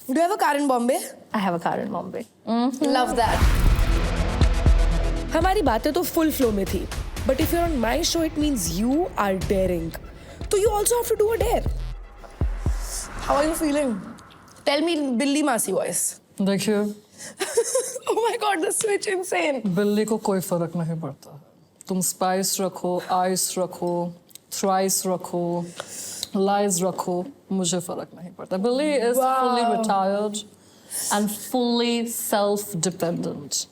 Do you have a car in Bombay? I have a car in Bombay. Love that. हमारी बातें तो full flow में थी, but if you're on my show, it means you are daring. So you also have to do a dare. How are you feeling? Tell me, Billy Masi voice. देखिए Oh my God, the switch insane. बिल्ली को कोई फर्क नहीं पड़ता. तुम spice रखो, ice रखो, थ्राइस रखो, लाइज रखो, मुझे फर्क नहीं पड़ता. Billy is fully retired and fully self-dependent.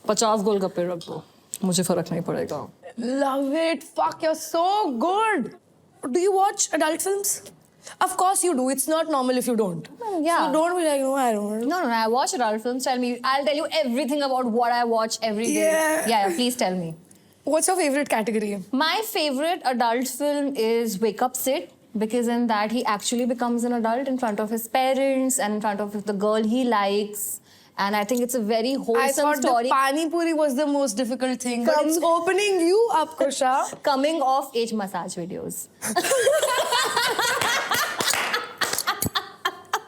50 गोलगप्पे रख दो, मुझे फर्क नहीं पड़ेगा. Love it. Fuck, you're so good. Do you watch adult films? Of course you do. It's not normal if you don't. Yeah. So don't be like, no, I don't. No, I watch adult films. I'll tell you everything about what I watch every day. Yeah. Please tell me. What's your favorite category? My favorite adult film is Wake Up Sid, because in that he actually becomes an adult in front of his parents and in front of the girl he likes. And I think it's a very I wholesome thought story. the Pani Puri was the most difficult thing. But it's opening you up, Kusha. Coming of age massage videos.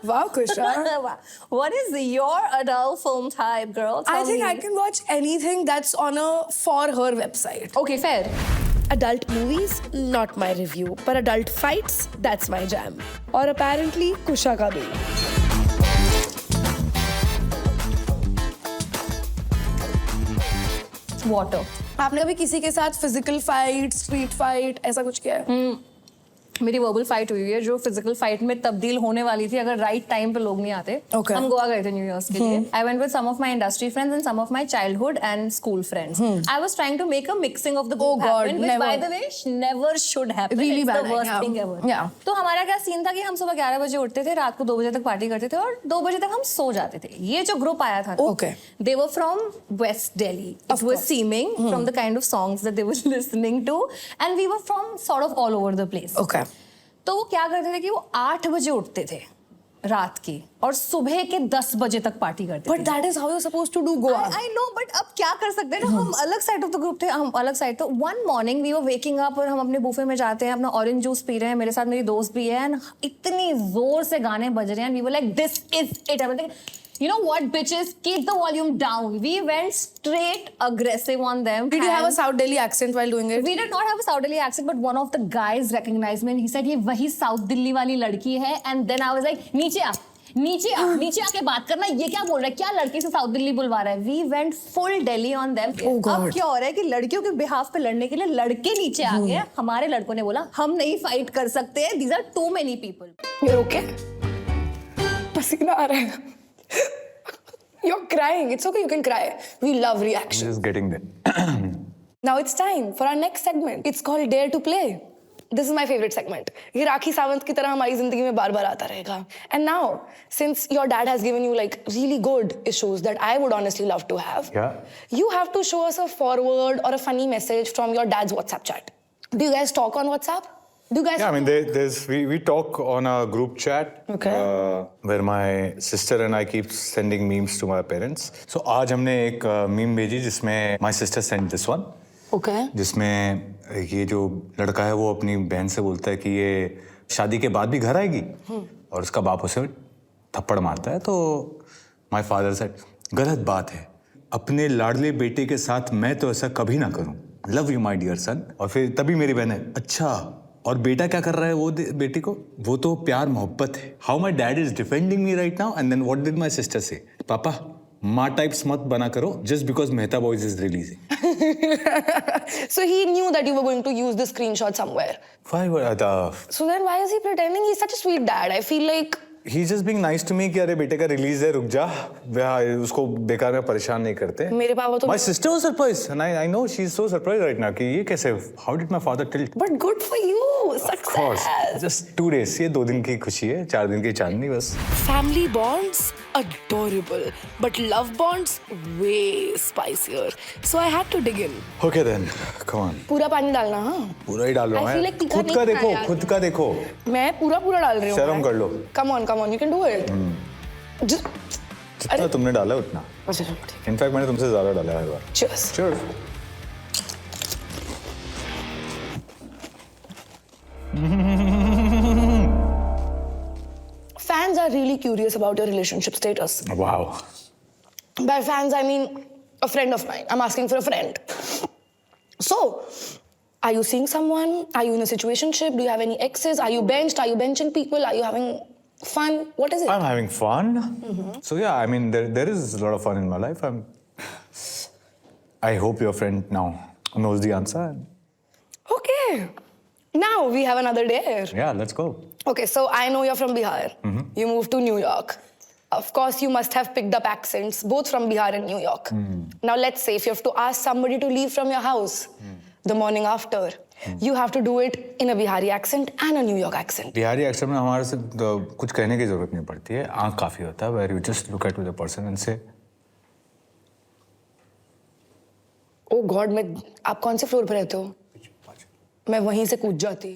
Wow, Kusha. What is your adult film type, girl? I Tell think me. I can watch anything that's on a For Her website. Okay, fair. Adult movies, not my review. But adult fights, that's my jam. Or apparently, Kusha ka bhi. Water. आपने कभी किसी के साथ physical fight, street fight ऐसा कुछ किया है? मेरी वर्बल फाइट हुई है जो फिजिकल फाइट में तब्दील होने वाली थी अगर राइट टाइम पे लोग नहीं आते. Okay. हम गोवा गए थे न्यू ईयर्स के लिए. I went with some of my industry friends and some of my childhood and school friends. I was trying to make a mixing of the Oh group God, happen which never. By the way never should happen. Really bad, the worst yeah. Thing ever. Yeah. तो हमारा क्या scene था कि हम सुबह 11 बजे उठते थे, रात को 2 बजे तक पार्टी करते थे और 2 बजे तक हम सो जाते थे. ये जो ग्रुप आया था, Okay. they were from West Delhi. It Of was course. seeming from the kind of songs that they were listening to, and we were from sort of all over the place. Okay. तो वो क्या करते थे कि वो 8 बजे उठते थे रात की और सुबह के 10 बजे तक पार्टी करते But थे. that is how you're supposed to do Goa. I know, but अब क्या कर सकते हैं ना, हम अलग साइड ऑफ द ग्रुप थे, हम अलग साइड. तो one morning we were waking up और हम अपने बुफे में जाते हैं, अपना ऑरेंज जूस पी रहे हैं, मेरे साथ मेरी दोस्त भी है, एंड इतनी जोर से गाने बज रहे हैं, we were like this is it. You know what, bitches? Keep the volume down. We went straight aggressive on them. Did you have a and- South Delhi accent while doing it? We did not have a South Delhi accent, but one of the guys recognized me and he said, "ये वही South Delhi वाली लड़की है." And then I was like, नीचे आ, नीचे आके बात करना. ये क्या बोल रहा है? क्या लड़की से South Delhi बुलवा रहा है? We went full Delhi on them. Oh God. अब क्या हो रहा है कि लड़कियों के बिहाफ पे लड़ने के लिए लड़के नीचे आ गए. हमारे लड़कों ने बोला, हम नहीं फाइट कर सकते हैं. These are too many people. You're okay? पसीना आ रहा है. You're crying. It's okay, you can cry. We love reaction. Just getting there. Now it's time for our next segment. It's called Dare to Play. This is my favorite segment. ये राखी सावंत की तरह हमारी जिंदगी में बार-बार आता रहेगा. And now, since your dad has given you like really good issues that I would honestly love to have, Yeah. you have to show us a forward or a funny message from your dad's WhatsApp chat. Do you guys talk on WhatsApp? Do you guys? Yeah, I mean, we talk on a group chat. Okay. Where my sister and I keep sending memes to my parents. So आज हमने एक meme भेजी जिसमें my sister sent this one. Okay. जिसमें ये जो लड़का है वो अपनी बहन से बोलता है कि ये शादी के बाद भी घर आएगी और उसका बाप उसे थप्पड़ मारता है. तो my father said, गलत बात है, अपने लाडले बेटे के साथ मैं तो ऐसा कभी ना करूं. Love you my dear son. और फिर तभी मेरी बहन है, अच्छा और बेटा क्या कर रहा है वो बेटी को, वो तो प्यार मोहब्बत है. How my dad is defending me right now. And then what did my sister say, पापा माँ टाइप्स मत बना करो just because Mehta boys is releasing. So he knew that you were going to use this screenshot somewhere. So then why is he pretending? He's such a sweet dad. I feel like He's just being nice to me कि अरे बेटे का release है, रुक जा, उसको बेकार में परेशान नहीं करते. मेरे पापा तो My sister was surprised and I know she's so surprised right now कि ये कैसे, how did my father tilt? But good for you. Of course, Success. just 2 days. ये 2 दिन की खुशी है, 4 दिन की चांदनी बस. Family bonds, adorable. But love bonds, way spicier. So I had to dig in. Okay then, come on. पूरा पानी डालना, हाँ? पूरा ही डाल रहा हूँ I feel मैं. like तीखा खुद नहीं का खाया देखो, यार. खुद का देखो. मैं पूरा डाल रही हूँ. शर्म कर लो. Come on, you can do it. Just, जितना तुमने डाला उतना. अच्छा चलो ठीक. इनफैक्ट मैंने तुमसे ज्यादा डाला है हर बार. Cheers. Sure. Fans fans are really curious about your relationship status. Wow. By fans, I mean a friend of mine. I'm asking for a friend. So, are you seeing someone? Are you in a situationship? Do you have any exes? Are you benched? Are you benching people? Are you having fun? What is it? I'm having fun. So yeah, I mean, there is a lot of fun in my life. I hope your friend now knows the answer. Okay. Now we have another dare. Yeah, let's go. Okay, so I know you're from Bihar. You moved to New York. Of course, you must have picked up accents, both from Bihar and New York. Now, let's say if you have to ask somebody to leave from your house the morning after, you have to do it in a Bihari accent and a New York accent. Bihari accent में हमारे से कुछ कहने की जरूरत नहीं पड़ती है. आंख काफी होता है. Where you just look at the person and say, Oh God, आप कौन से फ्लोर पे रहते हो? मैं वहीं से कूद जाती.